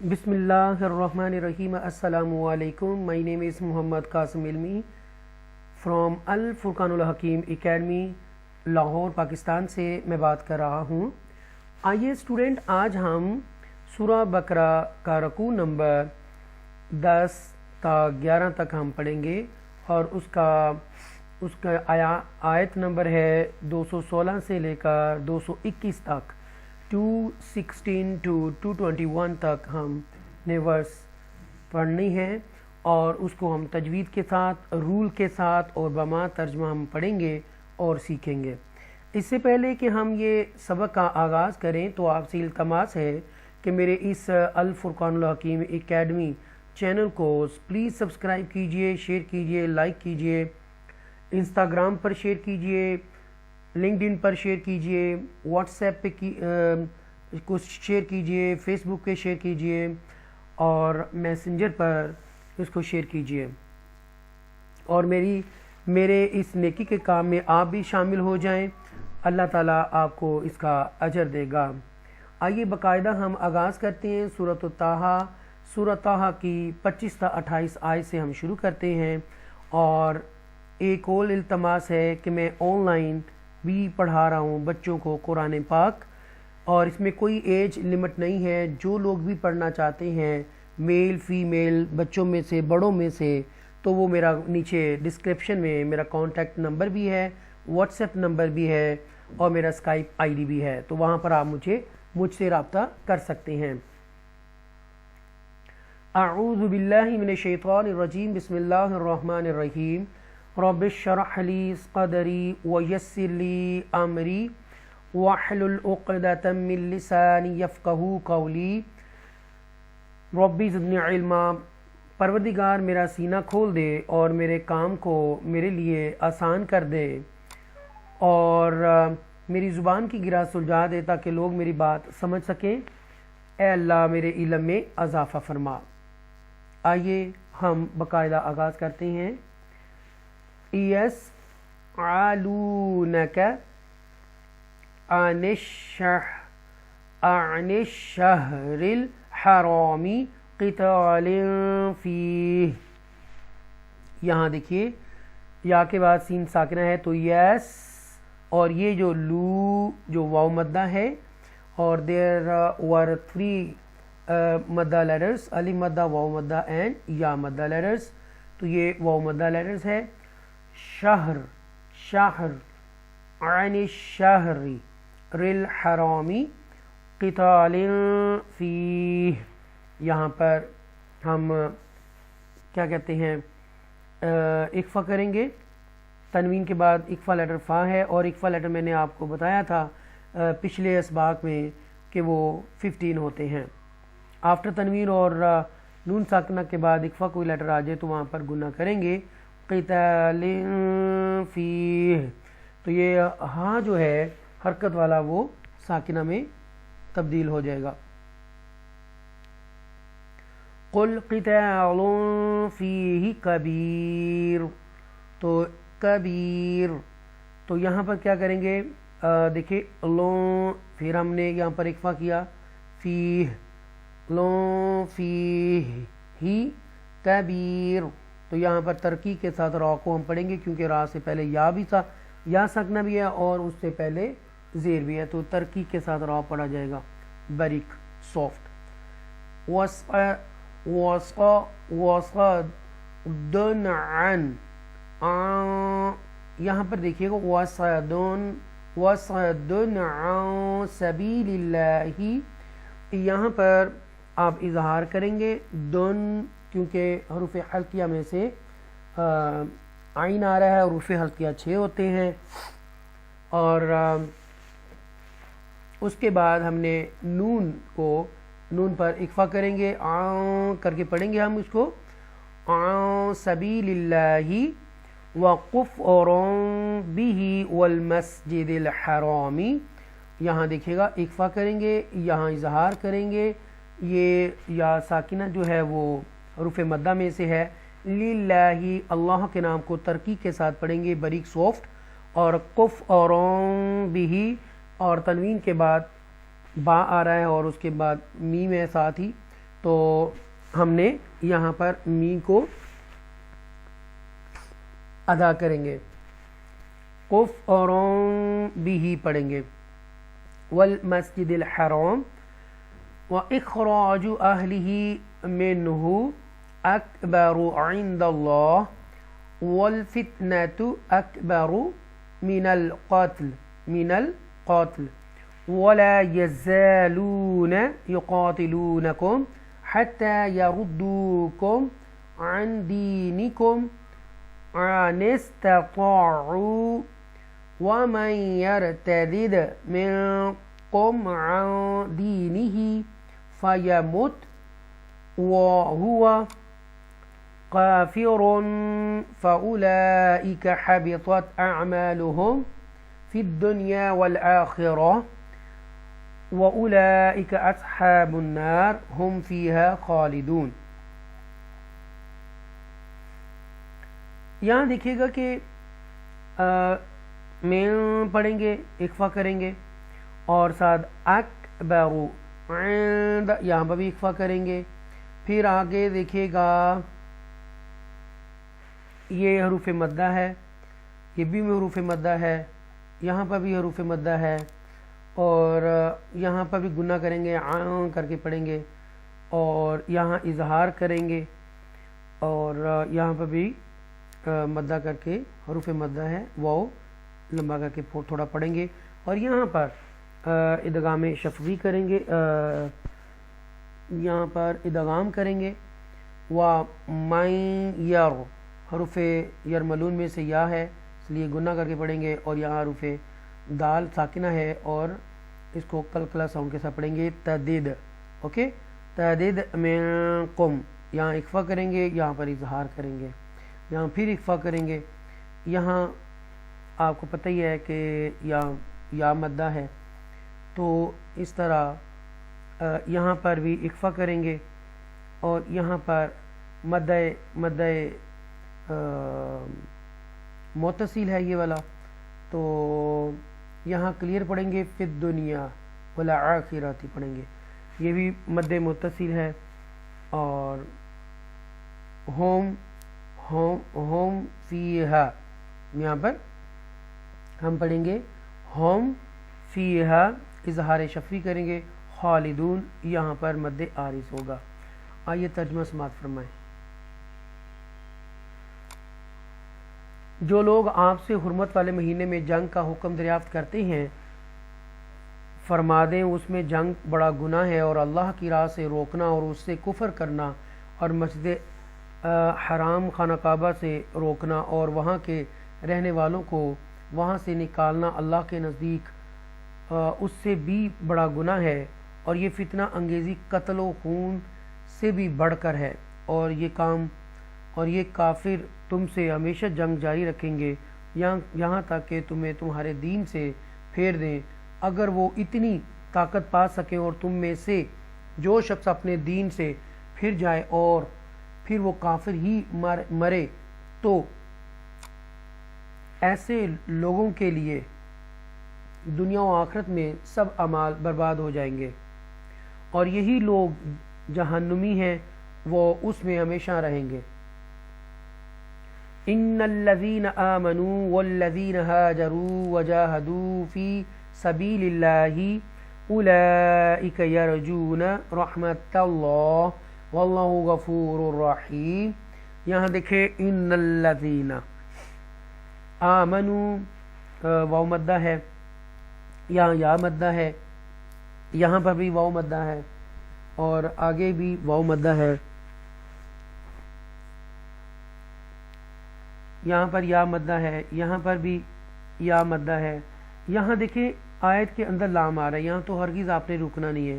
بسم اللہ الرحمن الرحیم. السلام علیکم. مائی نیم از محمد قاسم علمی فرام الفرقان الحکیم اکیڈمی لاہور پاکستان سے میں بات کر رہا ہوں. آئیے اسٹوڈنٹ، آج ہم سورہ بقرہ کا رکوع نمبر 10 تا 11 تک ہم پڑھیں گے اور اس کا آیت نمبر ہے 216 سے لے کر 221 تک. 216 to 221 تک ہم نے ورس پڑھنی ہے اور اس کو ہم تجوید کے ساتھ، رول کے ساتھ اور بما ترجمہ ہم پڑھیں گے اور سیکھیں گے. اس سے پہلے کہ ہم یہ سبق کا آغاز کریں تو آپ سے التماس ہے کہ میرے اس الفرقان الحکیم اکیڈمی چینل کو پلیز سبسکرائب کیجئے، شیئر کیجئے، لائک کیجئے، انسٹاگرام پر شیئر کیجئے، لنکڈ ان پر شیئر کیجئے، واٹس ایپ پہ کو شیئر کیجئے، فیس بک پہ شیئر کیجئے اور میسنجر پر اس کو شیئر کیجئے. اور میرے اس نیکی کے کام میں آپ بھی شامل ہو جائیں. اللہ تعالیٰ آپ کو اس کا اجر دے گا. آئیے باقاعدہ ہم آغاز کرتے ہیں. سورۃ طٰہٰ کی 25 تا 28 آیت سے ہم شروع کرتے ہیں. اور ایک اور التماس ہے کہ میں آن لائن بھی پڑھا رہا ہوں بچوں کو قرآن پاک، اور اس میں کوئی ایج لمٹ نہیں ہے. جو لوگ بھی پڑھنا چاہتے ہیں، میل فیمیل، بچوں میں سے بڑوں میں سے، تو وہ میرا نیچے ڈسکرپشن میں میرا کانٹیکٹ نمبر بھی ہے، واٹس ایپ نمبر بھی ہے اور میرا اسکائپ آئی ڈی بھی ہے، تو وہاں پر آپ مجھ سے رابطہ کر سکتے ہیں. اعوذ باللہ من الشیطان الرجیم. بسم اللہ الرحمن الرحیم. رب اشرح لی صدری ویسر لی امری واحلل عقدۃ من لسانی یفقہوا قولی. ربی زدنی علما. پروردگار میرا سینہ کھول دے اور میرے کام کو میرے لیے آسان کر دے اور میری زبان کی گرا سلجھا دے تاکہ لوگ میری بات سمجھ سکیں. اے اللہ میرے علم میں اضافہ فرما. آئیے ہم باقاعدہ آغاز کرتے ہیں. یسألونک عن الشہر الحرام قتال فیہ. یہاں دیکھیے یا کے بعد سین ساکنہ ہے تو یس، اور یہ جو لو جو واو مدہ ہے، اور دیر ور 3 مدہ لیٹرز، الف مدہ، واو مدہ اینڈ یا مدہ لیٹرز. تو یہ واو مدہ لیٹرز ہے. شہر عن الشہر الحرامی قتال فیہ. یہاں پر ہم کیا کہتے ہیں، اقفا کریں گے. تنوین کے بعد اقفا لیٹر فا ہے، اور اقفا لیٹر میں نے آپ کو بتایا تھا پچھلے اسباق میں کہ وہ 15 ہوتے ہیں. آفٹر تنوین اور نون ساکنہ کے بعد اقفا کوئی لیٹر آ جائے تو وہاں پر گنہ کریں گے. قتال فیہ. تو یہ ہاں جو ہے حرکت والا وہ ساکنہ میں تبدیل ہو جائے گا. قل قتال فیہ کبیر. تو کبیر، تو یہاں پر کیا کریں گے، دیکھیں لون، پھر ہم نے یہاں پر اقفا کیا فیہ، لون فیہ ہی کبیر. تو یہاں پر ترقی کے ساتھ را کو ہم پڑھیں گے کیونکہ را سے پہلے یا ساکنہ بھی ہے اور اس سے پہلے زیر بھی ہے، تو ترقی کے ساتھ را پڑھا جائے گا. باریک سافٹ. وصدن عن، یہاں پر دیکھیے گا وصدن عن سبیل اللہ. یہاں پر آپ اظہار کریں گے دن، کیونکہ حروف حلقیہ میں سے عین آ رہا ہے. حروف حلقیہ 6 ہوتے ہیں. اور اس کے بعد ہم نے نون پر اقفا کریں گے، کر کے پڑھیں گے ہم اس کو عن سبیل اللہ وقفر بہ والمسجد الحرام. یہاں دیکھیے گا اقفا کریں گے، یہاں اظہار کریں گے. یہ یا ساکنہ جو ہے وہ حروف مدہ میں سے ہے. للہ، اللہ کے نام کو ترقی کے ساتھ پڑھیں گے باریک سافٹ. اور قفر بہ، اور تنوین کے بعد با آ رہا ہے اور اس کے بعد میم ہے ساتھ ہی، تو ہم نے یہاں پر می کو ادا کریں گے، کفرون بھی پڑھیں گے، والمسجد الحرام وإخراج أهله منه أكبر عند الله والفتنة أكبر من القتل ولا يزالون يقاتلونكم حتى يردوكم عن دينكم عن استطاعوا ومن يرتد منكم عن دينه فيمت وهو كافر فأولئك حبطت أعمالهم في الدنيا والآخرة وأولئك أصحاب النار هم فيها خالدون۔ یہاں دیکھیے گا کہ میں پڑھیں گے، اکفا کریں گے، اور ساتھ اکبرو عند یہاں پر بھی اکفا کریں گے۔ پھر آگے دیکھیے گا یہ حروف مدہ ہے، یہ بھی حروف مدہ ہے، یہاں پر بھی حروف مدہ ہے، اور یہاں پر بھی گنہ کریں گے، عام کر کے پڑھیں گے، اور یہاں اظہار کریں گے، اور یہاں پر بھی مدہ کر کے حروف مدہ ہے، واو لمبا کر کے تھوڑا پڑھیں گے، اور یہاں پر ادغام شفوی کریں گے، یہاں پر ادغام کریں گے، وَمَن یر حروف یرملون میں سے یا ہے اس لیے گنہ کر کے پڑھیں گے، اور یہاں حروف دال ساکنہ ہے اور اس کو کلکلا ساؤنڈ کے ساتھ پڑھیں گے، تدید، اوکے، تدید منکم، یہاں اکفا کریں گے، یہاں پر اظہار کریں گے، یہاں پھر اکفا کریں گے، یہاں آپ کو پتہ ہی ہے کہ یا مدہ ہے، تو اس طرح یہاں پر بھی اکفا کریں گے، اور یہاں پر مدہ متصل ہے یہ والا، تو یہاں کلیئر پڑھیں گے، فی الدنیا والآخرۃ پڑھیں گے، یہ بھی مد متصل ہے، اور ہوم فیہا یہاں پر ہم پڑھیں گے ہوم فیہا، اظہار شفوی کریں گے، خالدون یہاں پر مد عارض ہوگا۔ آئیے ترجمہ سماعت فرمائیں۔ جو لوگ آپ سے حرمت والے مہینے میں جنگ کا حکم دریافت کرتے ہیں، فرما دیں اس میں جنگ بڑا گناہ ہے، اور اللہ کی راہ سے روکنا اور اس سے کفر کرنا، اور مسجد حرام خانہ کعبہ سے روکنا اور وہاں کے رہنے والوں کو وہاں سے نکالنا اللہ کے نزدیک اس سے بھی بڑا گناہ ہے، اور یہ فتنہ انگیزی قتل و خون سے بھی بڑھ کر ہے، اور یہ کافر تم سے ہمیشہ جنگ جاری رکھیں گے یہاں تک کہ تمہیں تمہارے دین سے پھیر دیں، اگر وہ اتنی طاقت پا سکیں، اور تم میں سے جو شخص اپنے دین سے پھر جائے اور پھر وہ کافر ہی مرے تو ایسے لوگوں کے لیے دنیا و آخرت میں سب اعمال برباد ہو جائیں گے، اور یہی لوگ جہنمی ہیں، وہ اس میں ہمیشہ رہیں گے۔ ان الذين آمنوا والذين هاجروا وجاهدوا في سبيل الله اولئك يرجون رحمت الله والله غفور رحیم۔ یہاں دیکھیں ان الذين آمنوا واو مدہ ہے، یہاں یا مدہ ہے، یہاں پر بھی واو مدہ ہے، اور آگے بھی واو مدہ ہے، یہاں پر یا مدہ ہے، یہاں پر بھی یا مدہ ہے۔ یہاں دیکھیں آیت کے اندر لام آ رہا ہے، یہاں تو ہرگز آپ نے رکنا نہیں ہے،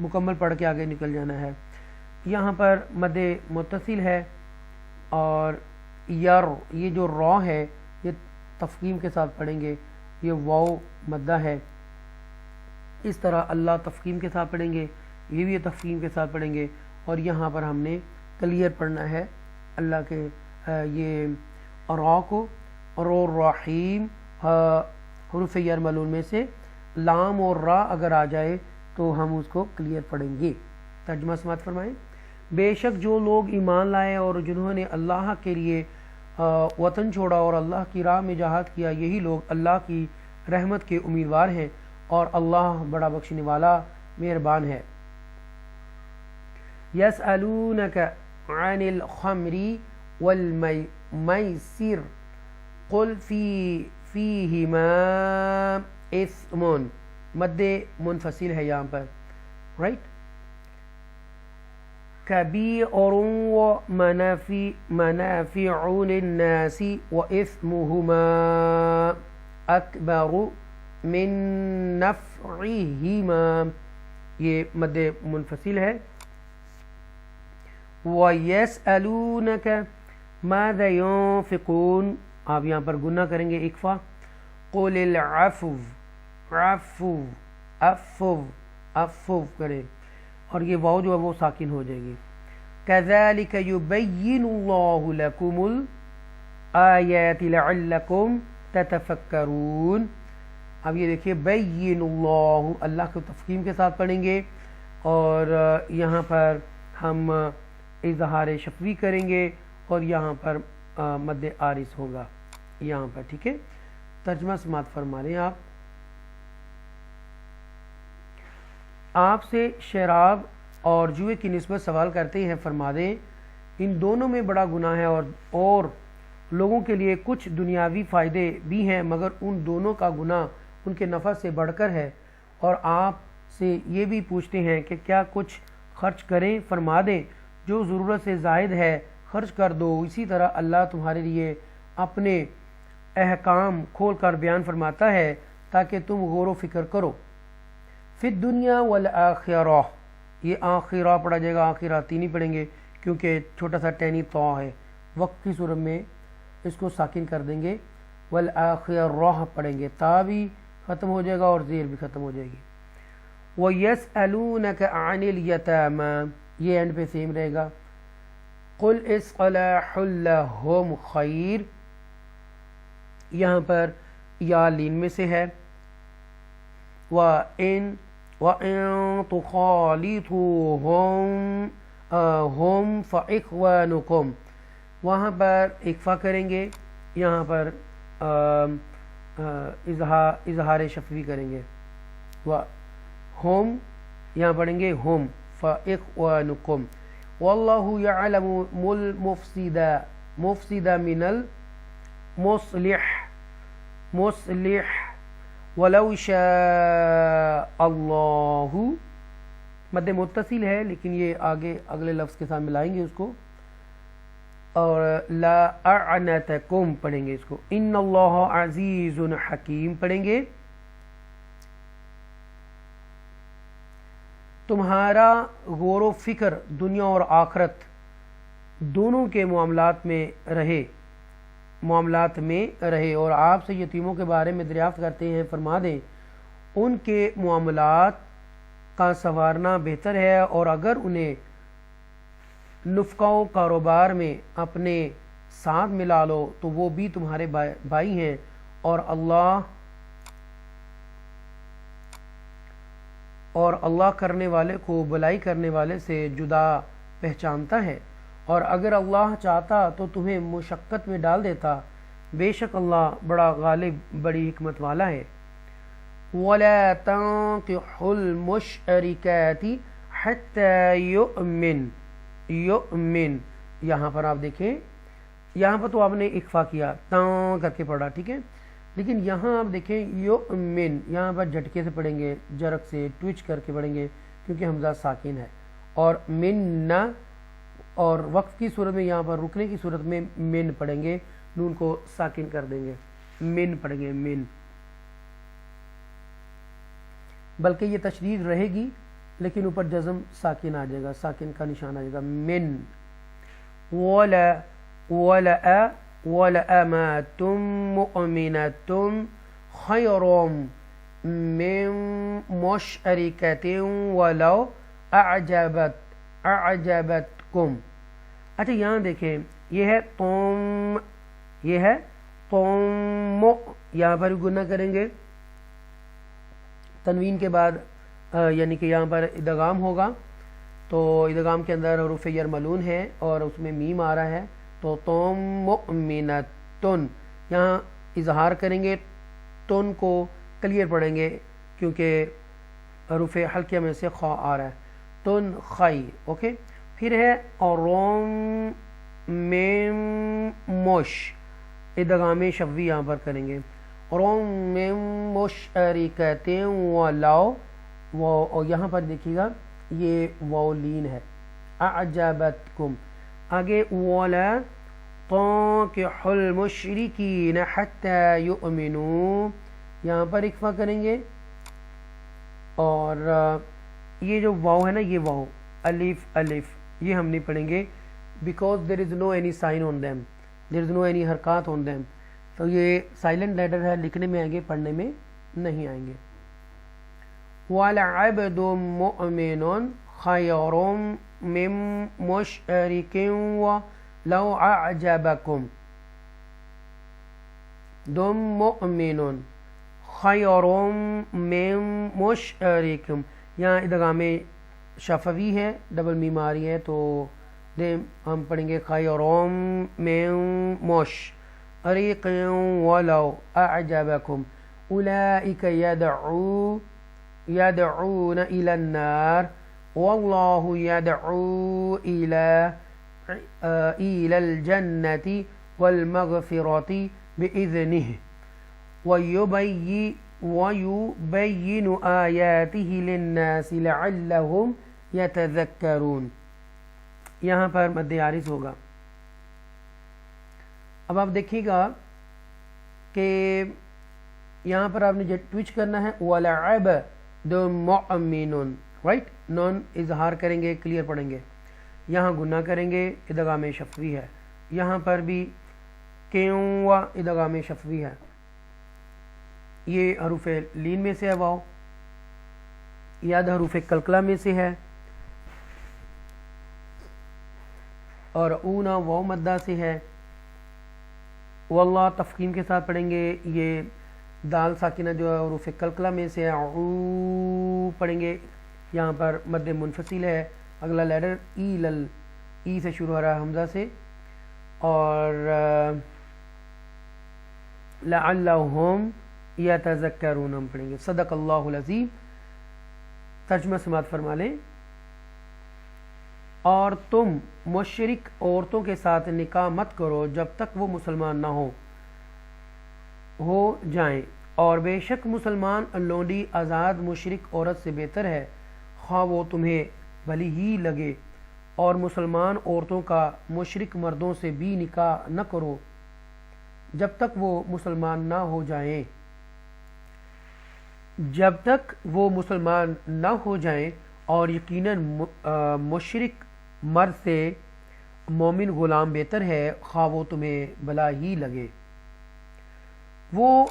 مکمل پڑھ کے آگے نکل جانا ہے۔ یہاں پر مد متصل ہے، اور یہ جو را ہے یہ تفخیم کے ساتھ پڑھیں گے، یہ واو مدہ ہے، اس طرح اللہ تفخیم کے ساتھ پڑھیں گے، یہ بھی تفخیم کے ساتھ پڑھیں گے، اور یہاں پر ہم نے کلیئر پڑھنا ہے اللہ کے یہ را کو، اور الرحیم حروف یرملون میں سے لام اور را اگر آ جائے تو ہم اس کو کلیئر پڑھیں گے۔ ترجمہ سماعت فرمائیں۔ بے شک جو لوگ ایمان لائے اور جنہوں نے اللہ کے لیے وطن چھوڑا اور اللہ کی راہ میں جہاد کیا، یہی لوگ اللہ کی رحمت کے امیدوار ہیں اور اللہ بڑا بخشنے والا مہربان ہے۔ یسألونک عن الخمر والمیسر قل فیہما اثم، مد منفصل ہے یہاں پر، رائٹ، کبیر منافع للناس واثمہما اکبر من نفعہما، یہ مد منفصل ہے۔ وَيَسْأَلُونَكَ مَاذَا يُنْفِقُونَ، آپ یہاں پر گنہ کریں گے اکفا، قُلِ الْعَفْوَ، عفو عفو عفو کریں، اور یہ واو جو ہے وہ ساکن ہو جائے گی۔ كَذَلِكَ يُبَيِّنُ اللَّهُ لَكُمُ الْآيَاتِ لَعَلَّكُمْ تَتَفَكَّرُونَ۔ اب یہ دیکھیے بین اللہ، اللہ کو تفخیم کے ساتھ پڑھیں گے، اور یہاں پر ہم اظہار شفوی کریں گے، اور یہاں پر مد عارض ہوگا یہاں پر، ٹھیک ہے۔ ترجمہ سماعت فرما رہے ہیں آپ سے شراب اور جوئے کی نسبت سوال کرتے ہیں، فرما دیں ان دونوں میں بڑا گناہ ہے اور لوگوں کے لیے کچھ دنیاوی فائدے بھی ہیں، مگر ان دونوں کا گناہ ان کے نفع سے بڑھ کر ہے، اور آپ سے یہ بھی پوچھتے ہیں کہ کیا کچھ خرچ کریں، فرما دیں جو ضرورت سے زائد ہے خرچ کر دو، اسی طرح اللہ تمہارے لیے اپنے احکام کھول کر بیان فرماتا ہے تاکہ تم غور و فکر کرو۔ فی الدنیا والآخرہ، یہ آخرہ پڑھا جائے گا، آخراتی نہیں پڑھیں گے کیونکہ چھوٹا سا ٹینی تو ہے، وقت کی صورت میں اس کو ساکن کر دیں گے، والآخرہ پڑھیں گے، تا بھی ختم ہو جائے گا اور زیر بھی ختم ہو جائے گی۔ وَيَسْأَلُونَكَ عَنِ الْيَتَامَى، یہ اینڈ پہ سیم رہے گا، قُلْ إِصْلَاحٌ لَهُمْ خَيْرٌ، یہاں پر یا لین میں سے ہے، وَإِن تُخَالِطُوهُمْ هُمْ فَإِخْوَانُكُمْ، وہاں پر اکفا کریں گے، یہاں پر اظہار شفوی کریں گے، ہم یہاں پڑھیں گے ہم فإخوانکم، واللہ یعلم المفسد من المصلح ولو شاء اللہ، مد متصل ہے لیکن یہ آگے اگلے لفظ کے ساتھ ملائیں گے اس کو، اور لا اعنتکم پڑھیں گے اس کو، ان اللہ عزیز حکیم پڑھیں گے۔ تمہارا غور و فکر دنیا اور آخرت دونوں کے معاملات میں رہے، اور آپ سے یتیموں کے بارے میں دریافت کرتے ہیں، فرما دیں ان کے معاملات کا سنوارنا بہتر ہے، اور اگر انہیں نفقہ و کاروبار میں اپنے ساتھ ملا لو تو وہ بھی تمہارے بھائی ہیں، اور اللہ کرنے والے کو بلائی کرنے والے سے جدا پہچانتا ہے، اور اگر اللہ چاہتا تو تمہیں مشقت میں ڈال دیتا، بے شک اللہ بڑا غالب بڑی حکمت والا ہے۔ وَلَا تَنكِحُوا الْمُشْرِكَاتِ حَتَّى یؤمن، یہاں پر آپ دیکھیں، یہاں پر تو آپ نے اکفا کیا، تاں کر کے پڑھا، ٹھیک ہے، لیکن یہاں آپ دیکھیں یؤمن، یہاں پر جھٹکے سے پڑھیں گے، جرک سے ٹوچ کر کے پڑھیں گے کیونکہ حمزہ ساکن ہے، اور من، اور وقف کی صورت میں یہاں پر رکنے کی صورت میں من پڑھیں گے، نون کو ساکن کر دیں گے، من پڑھیں گے، من، بلکہ یہ تشدید رہے گی لیکن اوپر جزم ساکن آ جائے گا، ساکن کا نشان آ جائے گا، من، وَلَأَمَاتٌ مُؤْمِنَةٌ خَيْرٌ مِّن مُشْرِكَةٍ وَلَوْ أَعْجَبَتْكُمْ۔ اچھا یہاں دیکھیں، یہ ہے تم، یہ ہے تم، یہاں پر گنہ کریں گے، تنوین کے بعد یعنی کہ یہاں پر ادغام ہوگا، تو ادغام کے اندر حروف یرملون ہے اور اس میں میم آ رہا ہے، تو تم مؤمنتن، یہاں اظہار کریں گے، تن کو کلیئر پڑھیں گے کیونکہ حروف حلقیہ میں سے خا آ رہا ہے، تن خی، اوکے۔ پھر ہے اوروم میم مش، ادغام شفوی یہاں پر کریں گے، اوروم میم مشرکتیں ولو، اور یہاں پر دیکھیے گا یہ واو لین ہے، اعجبتکم، آگے ولا تنکحوا المشرکین حتی یؤمنوا، یہاں پر اکفا کریں گے، اور یہ جو واو ہے نا، یہ واو الف الف یہ ہم نہیں پڑھیں گے because there is no any sign on them, there is no any حرکات آن دیم، تو یہ سائلنٹ لیٹر ہے، لکھنے میں آئیں گے، پڑھنے میں نہیں آئیں گے۔ وَلَعَبْدٌ مُؤْمِنٌ خَيْرٌ مِّن مُشْرِكٍ وَلَوْ أَعْجَبَكُمْ، دم مؤمن خیر من مشرک، یہاں ادغام شفوی ہے، ڈبل میم آ رہی ہے، تو ہم پڑھیں گے خیر من مشرک ولو اعجبکم اولئک يدعون إلى النار والله يدعو إلى الجنة والمغفرة بإذنه ويبين آياته للناس لعلهم يتذكرون، یہاں پر مد عارض ہوگا۔ اب آپ دیکھیے گا کہ یہاں پر آپ نے جو ٹویچ کرنا ہے وَلَعَبْدٌ مُؤْمِنٌ، رائٹ، نون اظہار کریں گے، کلیئر پڑھیں گے، یہاں گناہ کریں گے، ادغام شفوی ہے، یہاں پر بھی کیوں ادغام شفوی ہے، یہ حروف لین میں سے ہے، واو یاد حروف کلکلہ میں سے ہے، اور اونا واو مدہ سے ہے، واللہ تفخیم کے ساتھ پڑھیں گے، یہ دال ساکنہ جو ہے حروف کلکلہ میں سے ہے، او پڑھیں گے، یہاں پر مد منفصل ہے، اگلا لیٹر ای سے شروع ہو رہا ہے حمزہ سے، اور لعلہم یتذکرون ہم پڑھیں گے۔ صدق اللہ العظیم، ترجمہ سماعت فرما لیں۔ اور تم مشرک عورتوں کے ساتھ نکاح مت کرو جب تک وہ مسلمان نہ ہو جائیں، اور بے شک مسلمان لونڈی آزاد مشرک عورت سے بہتر ہے، خواہ وہ تمہیں بھلی ہی لگے، اور مسلمان عورتوں کا مشرک مردوں سے بھی نکاح نہ کرو جب تک وہ مسلمان نہ ہو جائیں، جب تک وہ مسلمان نہ ہو جائیں، اور یقیناً مشرک مرد سے مومن غلام بہتر ہے، خواہ وہ تمہیں بھلا ہی لگے۔ وہ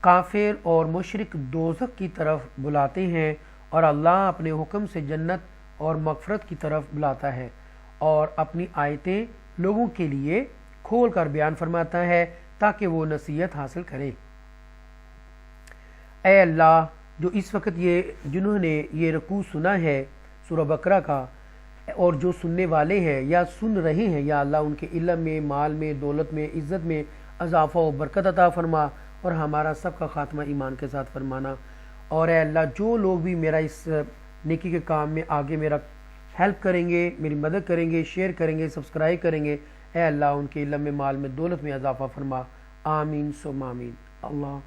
کافر اور مشرک دوزخ کی طرف بلاتے ہیں، اور اللہ اپنے حکم سے جنت اور مغفرت کی طرف بلاتا ہے، اور اپنی آیتیں لوگوں کے لیے کھول کر بیان فرماتا ہے تاکہ وہ نصیحت حاصل کریں۔ اے اللہ، جو اس وقت جنہوں نے یہ رکوع سنا ہے سورہ بقرہ کا، اور جو سننے والے ہیں یا سن رہے ہیں، یا اللہ ان کے علم میں، مال میں، دولت میں، عزت میں اضافہ و برکت عطا فرما، اور ہمارا سب کا خاتمہ ایمان کے ساتھ فرمانا۔ اور اے اللہ، جو لوگ بھی میرا اس نیکی کے کام میں آگے میرا ہیلپ کریں گے، میری مدد کریں گے، شیئر کریں گے، سبسکرائب کریں گے، اے اللہ ان کے علم میں، مال میں، دولت میں اضافہ فرما، آمین ثم آمین۔ اللہ